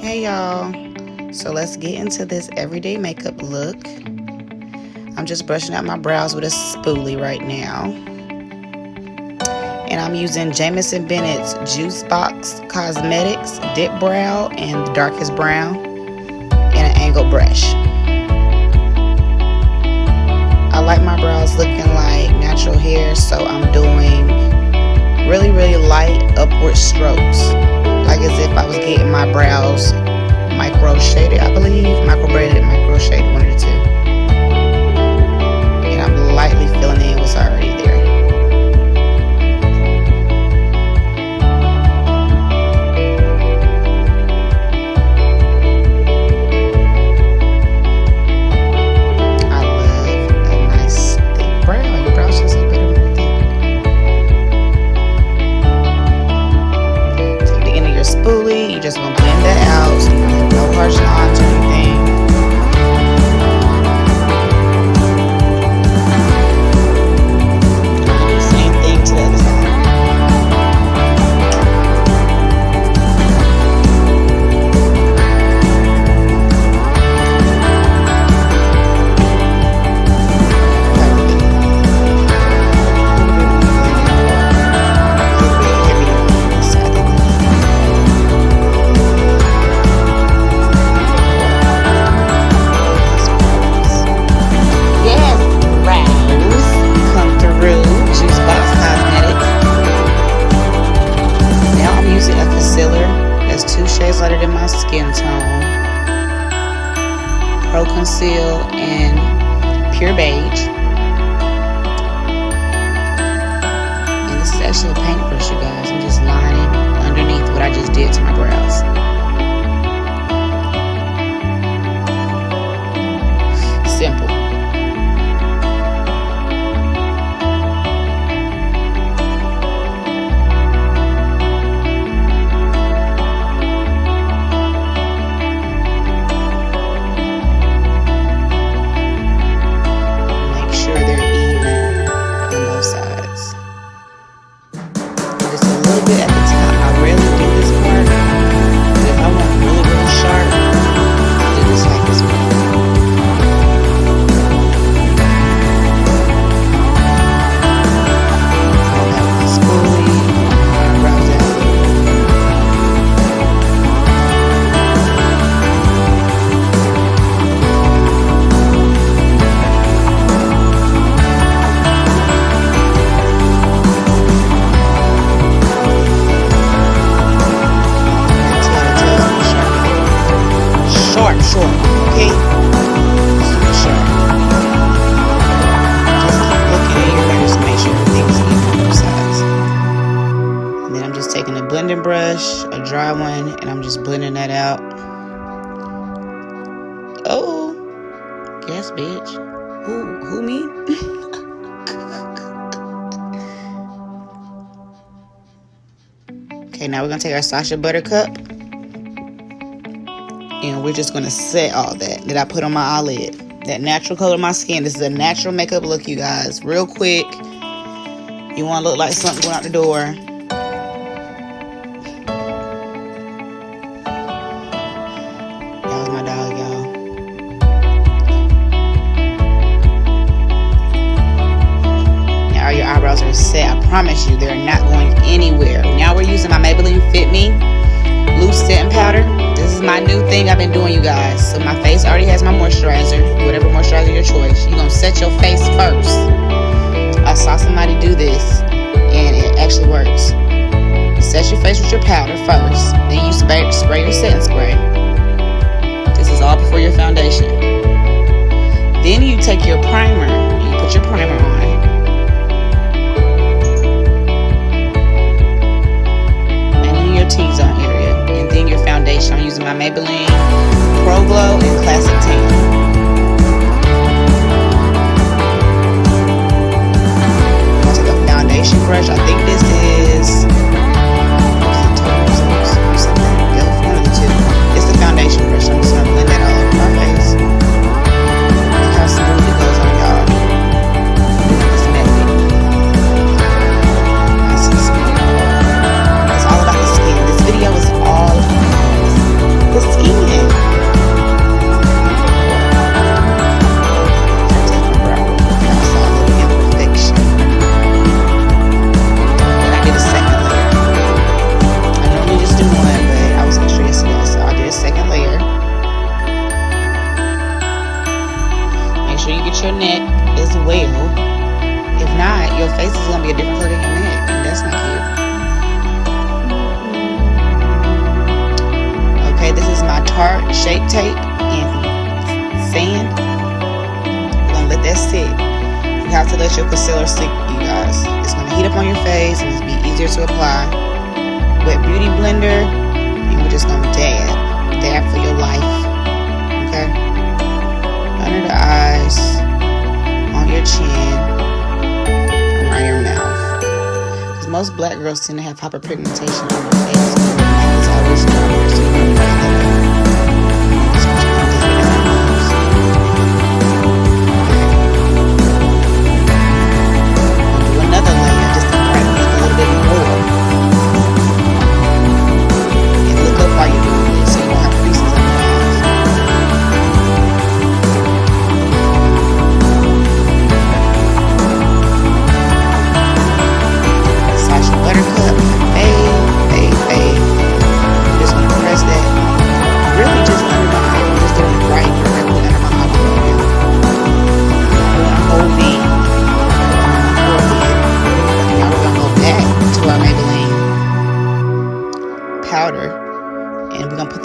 Hey y'all, so let's get into this everyday makeup look. I'm just brushing out my brows with a spoolie right now, and I'm using Jamieson Bennett's Juice Box Cosmetics Dip Brow and the Darkest Brown and an angled brush. I like my brows looking like natural hair, so I'm doing really light upward strokes, like as if I was getting my brows micro shaded, I believe, micro braided, micro shaded, one of the two. And I'm lightly filling in what's already there. I love a nice thick brow. Your brows just look better when they're thick. Take the end of your spoolie, you're just gonna blend that out so you don't have no harsh lines or anything. Same thing to the other side. Lighter than my skin tone, Pro Conceal and Pure Beige. And this is actually a paintbrush, you guys. I'm just lining underneath what I just did to my brows. Simple. Short, okay? Super short. Just keep looking at your layers to make sure everything's even on both sides. And then I'm just taking a blending brush, a dry one, and I'm just blending that out. Oh, yes, bitch. Who me? Okay, now we're gonna take our Sacha Buttercup. And we're just going to set all that I put on my eyelid. That natural color of my skin. This is a natural makeup look, you guys. Real quick. You want to look like something going out the door. That was my dog, y'all. Now your eyebrows are set. I promise you, they're not going anywhere. Now we're using my Maybelline Fit Me loose setting powder. This is my new thing I've been doing, you guys. So my face already has my moisturizer, whatever moisturizer your choice. You're gonna set your face first. I saw somebody do this and it actually works. Set your face with your powder first, then you spray your setting spray. This is all before your foundation. Then you take your primer and you put your primer on. And in your T-zone area. And then your foundation. I'm using my Maybelline Pro Glow and Classic Tan. I'll take a foundation brush. I think this is one of the two. It's the foundation brush. I'm just going to blend that all over my face. Look how smooth it goes on, y'all. It's messy. Nice and smooth. It's all about the skin. This video is all about the skin. tape and sand. We're gonna let that sit. You have to let your concealer sit, you guys. It's gonna heat up on your face and it's be easier to apply. Wet beauty blender, and we're just gonna dab for your life. Okay? Under the eyes, on your chin, around your mouth. Because most black girls tend to have hyperpigmentation on their face. Their mouth is always darker, so you're gonna press that up.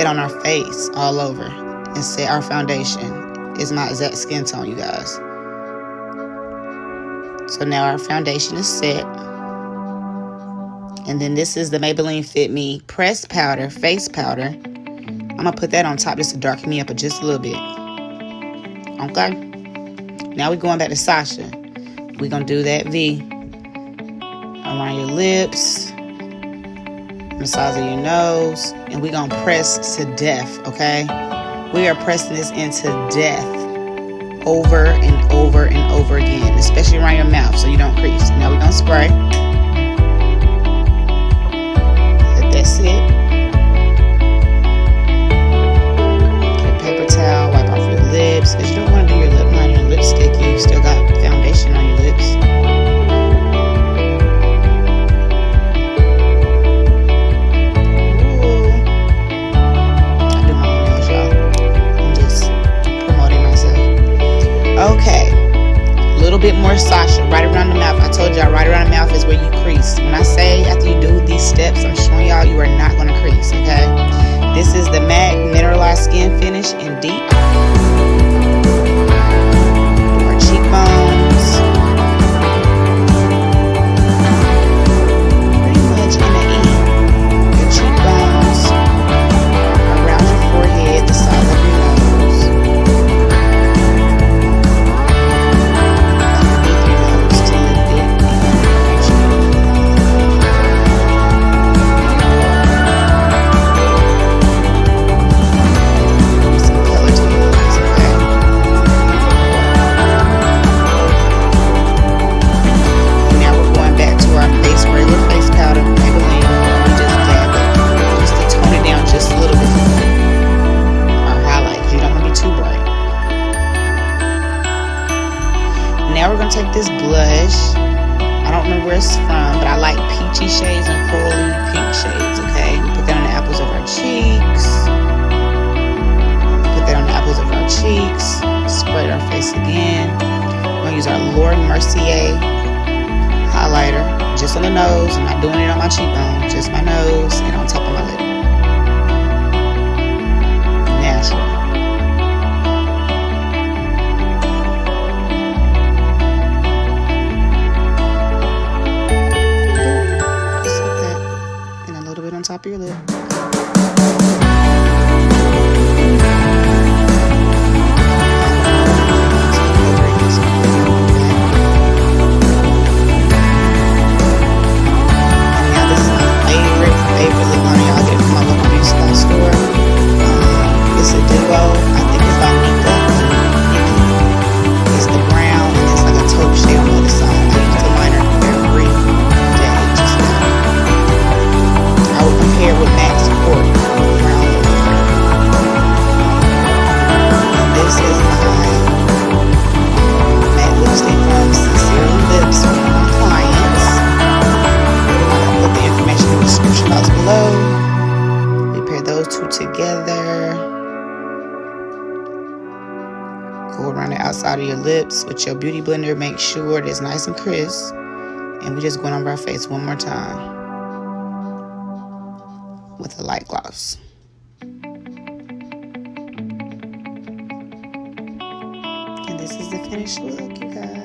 On our face all over and set our foundation. Is my exact skin tone, you guys. So now our foundation is set, and then this is the Maybelline Fit Me pressed powder, face powder. I'm gonna put that on top just to darken me up just a little bit. Okay, now we're going back to Sasha. We're gonna do that V around your lips, massage of your nose, and we're gonna press to death. Okay, we are pressing this into death over and over and over again, especially around your mouth so you don't crease. Now we're gonna spray. Let that sit. Get a paper towel, wipe off your lips, because you don't want to do your lip liner and lip sticky. You still got foundation on your lips. Okay, a little bit more Sasha right around the mouth. I told y'all right around the mouth is where you crease. When I say after you do these steps, I'm showing y'all you are not going to crease, okay? This is the matte mineralized skin finish in deep. Our cheekbones. Pretty much in the E. Your cheekbones, around your forehead, the side of your nose. Take this blush. I don't know where it's from, but I like peachy shades and corally pink shades. Okay, we put that on the apples of our cheeks. Put that on the apples of our cheeks. Spray our face again. We're gonna use our Laura Mercier highlighter just on the nose. I'm not doing it on my cheekbone, just my nose and on top of my lip. Natural. Top of your lip. Go around the outside of your lips with your beauty blender. Make sure it is nice and crisp. And we're just going over our face one more time with a light gloss. this is the finished look, you guys.